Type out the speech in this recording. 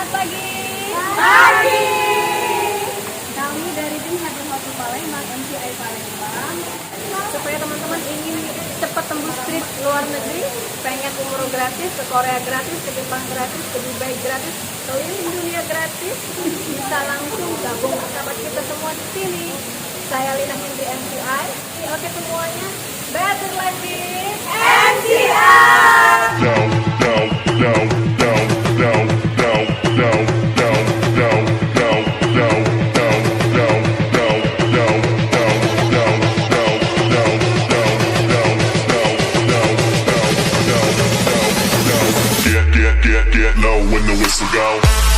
Selamat pagi. Pagi. Kami dari tim Hadir Hotel Palembang, MCI Palembang. Supaya teman-teman ingin cepat tembus trip luar negeri, pengen umroh gratis, ke Korea gratis, ke Jepang gratis, ke Dubai gratis, keliling dunia gratis, bisa langsung gabung bersama kita semua di sini. Saya Lina Hendri MCI. Oke semuanya, better life with MCI. Get low when the whistle go.